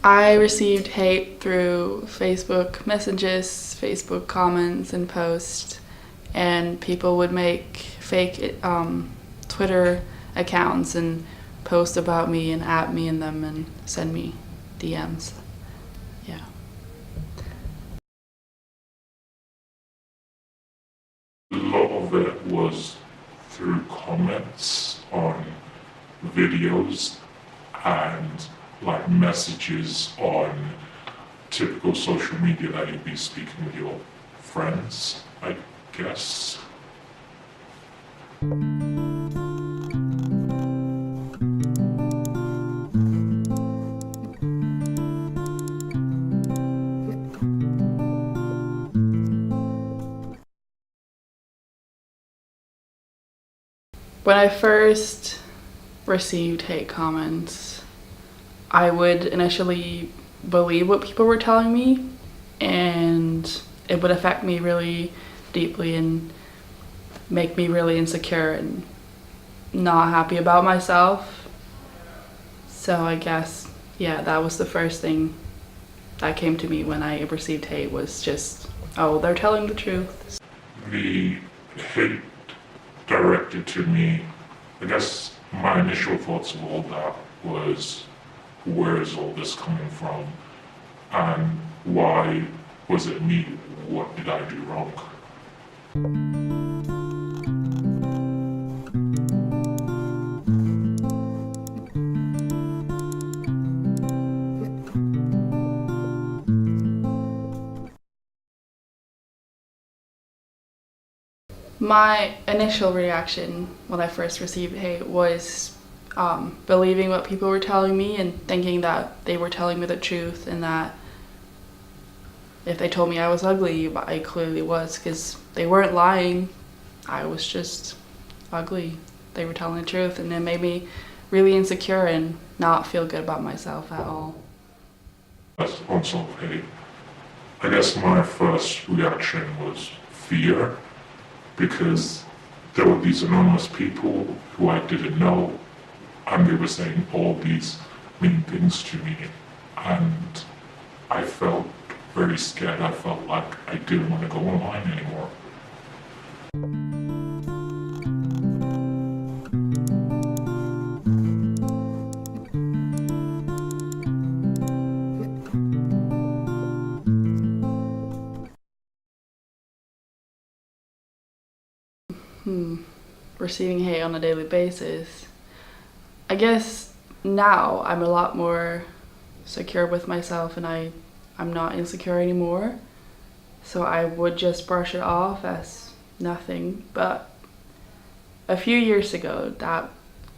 I received hate through Facebook messages, Facebook comments, and posts, and people would make fake Twitter accounts and post about me and at me in them and send me DMs. Yeah. A lot of it was through comments on videos and like messages on typical social media that you'd be speaking with your friends, I guess. When I first received hate comments, I would initially believe what people were telling me, and it would affect me really deeply and make me really insecure and not happy about myself. So I guess, yeah, that was the first thing that came to me when I received hate, was just, oh, they're telling the truth. The hate directed to me, I guess my initial thoughts of all that was, where is all this coming from? And why was it me? What did I do wrong? My initial reaction when I first received hate was believing what people were telling me and thinking that they were telling me the truth, and that if they told me I was ugly, I clearly was, because they weren't lying. I was just ugly. They were telling the truth, and it made me really insecure and not feel good about myself at all. That's also hate. I guess my first reaction was fear, because there were these anonymous people who I didn't know, and they were saying all these mean things to me, and I felt very scared. I felt like I didn't want to go online anymore. Receiving hate on a daily basis. I guess now I'm a lot more secure with myself, and I'm not insecure anymore. So I would just brush it off as nothing. But a few years ago, that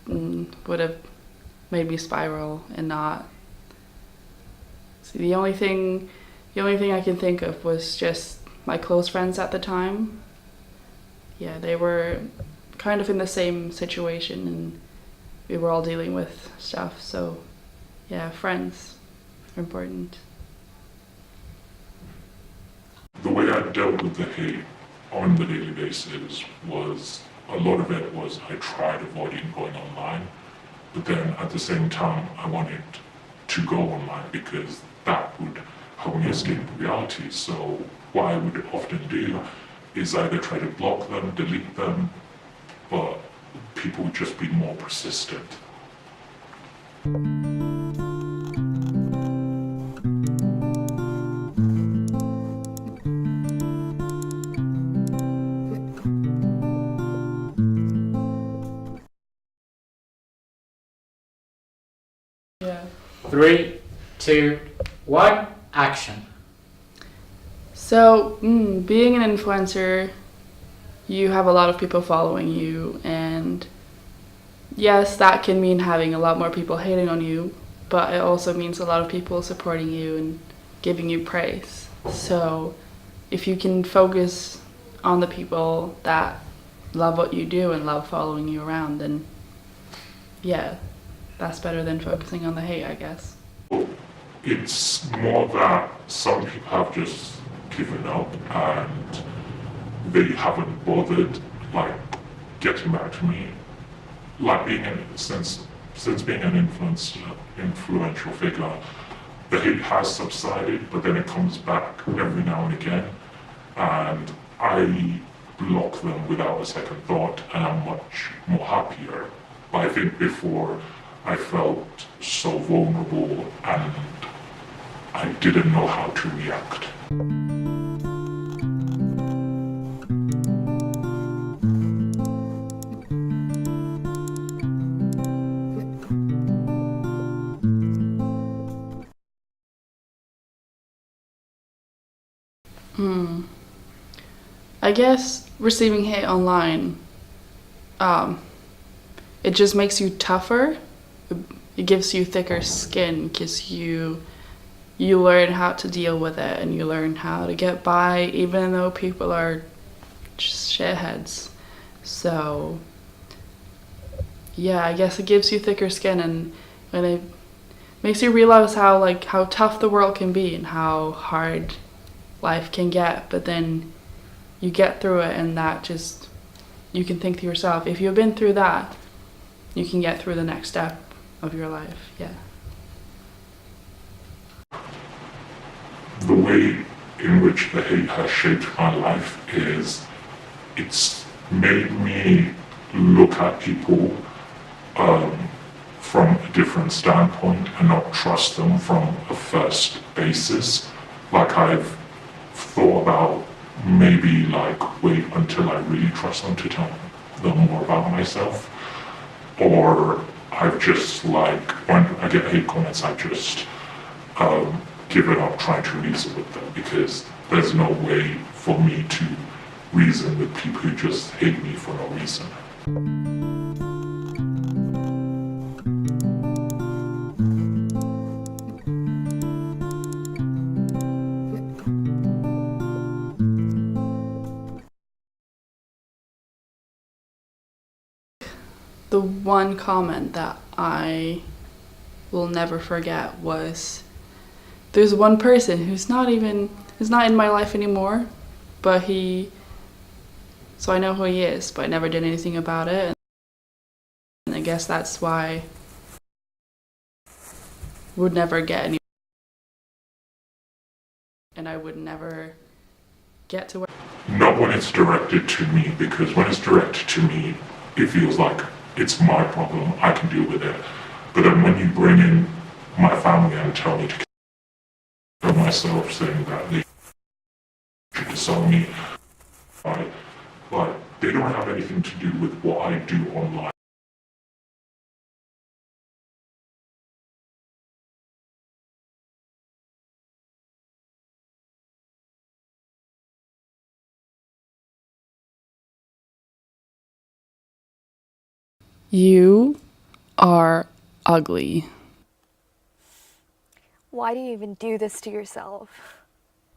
would have made me spiral and not. See, the only thing I can think of was just my close friends at the time. Yeah, they were kind of in the same situation, and we were all dealing with stuff. So yeah, friends are important. The way I dealt with the hate on the daily basis was, a lot of it was I tried avoiding going online, but then at the same time I wanted to go online because that would help me escape reality. So what I would often do is either try to block them, delete them, but people would just be more persistent. Yeah. 3, 2, 1, action. So, being an influencer, you have a lot of people following you, and yes, that can mean having a lot more people hating on you, but it also means a lot of people supporting you and giving you praise. So, if you can focus on the people that love what you do and love following you around, then yeah, that's better than focusing on the hate, I guess. It's more that some people have just given up and they haven't bothered like getting back to me. Like being since being an influential figure, the hate has subsided, but then it comes back every now and again, and I block them without a second thought, and I'm much more happier. But I think before I felt so vulnerable and I didn't know how to react. I guess receiving hate online, it just makes you tougher. It gives you thicker skin because you learn how to deal with it and you learn how to get by even though people are just shitheads. So yeah, I guess it gives you thicker skin and it makes you realize how tough the world can be and how hard life can get, but then you get through it, and that just, you can think to yourself, if you've been through that, you can get through the next step of your life. Yeah. The way in which the hate has shaped my life is it's made me look at people from a different standpoint and not trust them from a first basis. Like I've thought about maybe wait until I really trust them to tell them more about myself. Or I've just when I get hate comments, I just given up trying to reason with them because there's no way for me to reason with people who just hate me for no reason. The one comment that I will never forget was, there's one person who's not in my life anymore, but so I know who he is, but I never did anything about it. And I guess that's why I would never get any, and I would never get to where. Not when it's directed to me, because when it's directed to me, it feels like it's my problem, I can deal with it. But then when you bring in my family and tell me to kill myself, saying that they should disown me, they don't have anything to do with what I do online. You are ugly. Why do you even do this to yourself?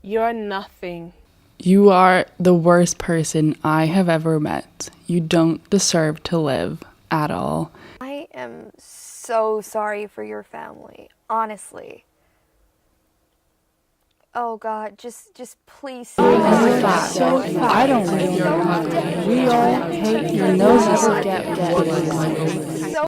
You're nothing. You are the worst person I have ever met. You don't deserve to live at all. I am so sorry for your family, honestly. Oh God, just please. I don't think you're ugly. We all hate your noses get bloody. So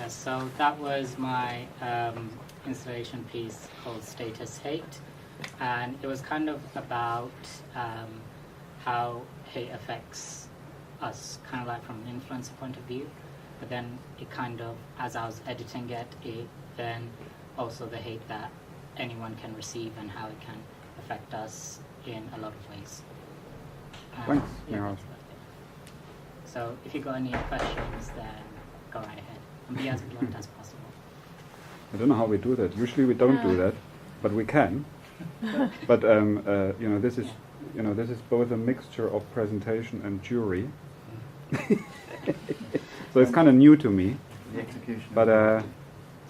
so that was my installation piece called Status Hate, and it was kind of about how hate affects us, kind of like from an influencer point of view, but then it kind of, as I was editing it, then also the hate that anyone can receive and how it can affect us in a lot of ways. Thanks, yeah, Miraj. that's about it. So if you got any questions, then go right ahead and be as blunt as possible. I don't know how we do that. Usually we don't do that, but we can. But this is this is both a mixture of presentation and jury. So it's kind of new to me. The execution. But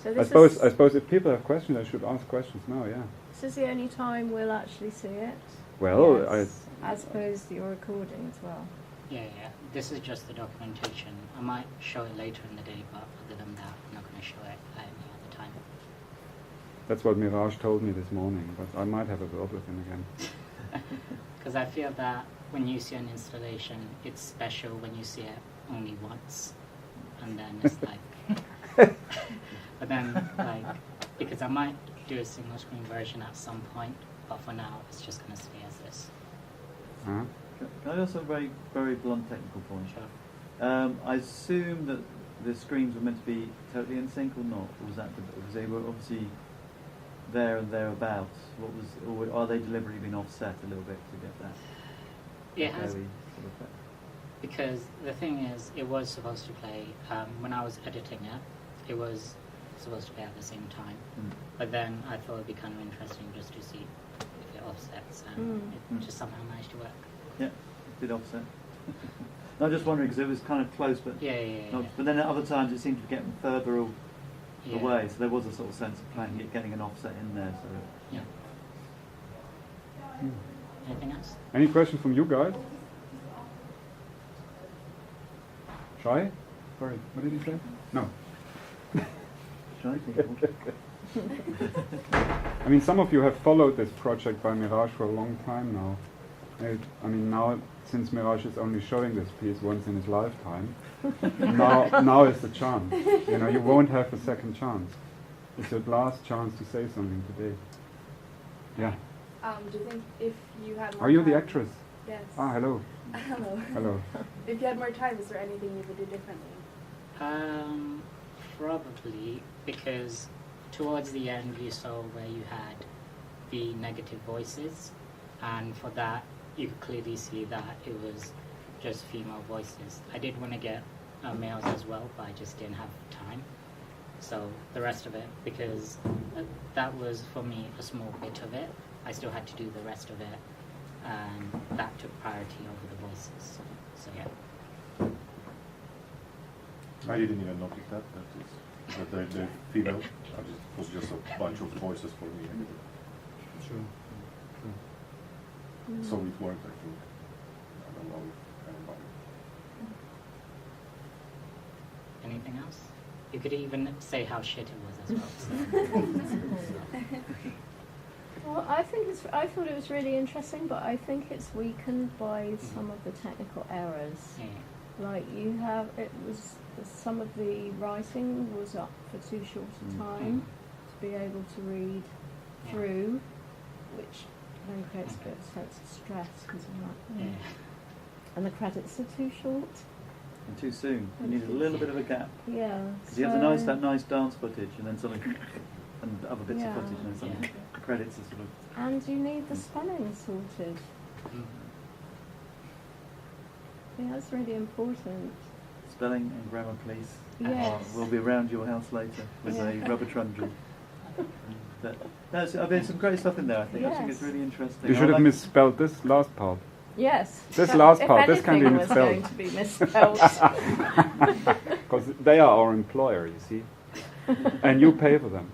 So I suppose if people have questions, I should ask questions now. Yeah. this is the only time we'll actually see it. Well, Yes. I suppose you're recording as well. Yeah. This is just the documentation. I might show it later in the day, but other than that, I'm not going to show it at any other time. That's what Miraj told me this morning. But I might have a word with him again. Because I feel that when you see an installation, it's special when you see it only once, and then it's like. But then, like, because I might do a single screen version at some point, but for now, it's just going to stay as this. Huh? Can I ask a very, very blunt technical point? Sure. I assume that the screens were meant to be totally in sync or not? Or was that because they were obviously there and thereabouts? Or are they deliberately being offset a little bit to get that? It has, very sort of effect? because the thing is, it was supposed to play, when I was editing it, it was supposed to play at the same time. Mm. But then I thought it'd be kind of interesting just to see if it offsets, and it just somehow managed to work. Yeah, it did offset. No, I'm just wondering because it was kind of close, but Yeah. but then at other times it seemed to be getting further Yeah. away. So there was a sort of sense of playing it, getting an offset in there. So Yeah. Anything else? Any questions from you guys? Shy? Sorry, what did you say? No. should I think? I mean, some of you have followed this project by Miraj for a long time now. I mean, now, since Miraj is only showing this piece once in his lifetime, now is the chance. You won't have a second chance. It's your last chance to say something today. Yeah. Do you think if you had more Are you the time- actress? Yes. Ah, hello. Hello. Hello. If you had more time, is there anything you would do differently? Probably because towards the end you saw where you had the negative voices, and for that you could clearly see that it was just female voices. I did want to get males as well, but I just didn't have time. So the rest of it, because that was for me a small bit of it, I still had to do the rest of it, and that took priority over the voices. So yeah. I didn't even notice that the female was just a bunch of voices for me. Sure. So it worked, I think. I don't know if anybody. Anything else? You could even say how shit it was as well. Well, I thought it was really interesting, but I think it's weakened by some of the technical errors. Yeah. Like some of the writing was up for too short a time to be able to read through, which then creates a bit of sense of stress because of that. Yeah. And the credits are too short. And too soon. You needed a little bit of a gap. Yeah. Because you have that nice dance footage, and then suddenly, and other bits of footage, and then suddenly the credits are sort of. And you need the spelling sorted. Yeah, that's really important. Spelling and grammar, please. Yes. We'll be around your house later with a rubber trundle. I've been some great stuff in there. I think it's really interesting. You should have misspelled this last part. Yes. This last part, this can be If anything was going misspelled. to be misspelled. Because they are our employer, you see. And you pay for them.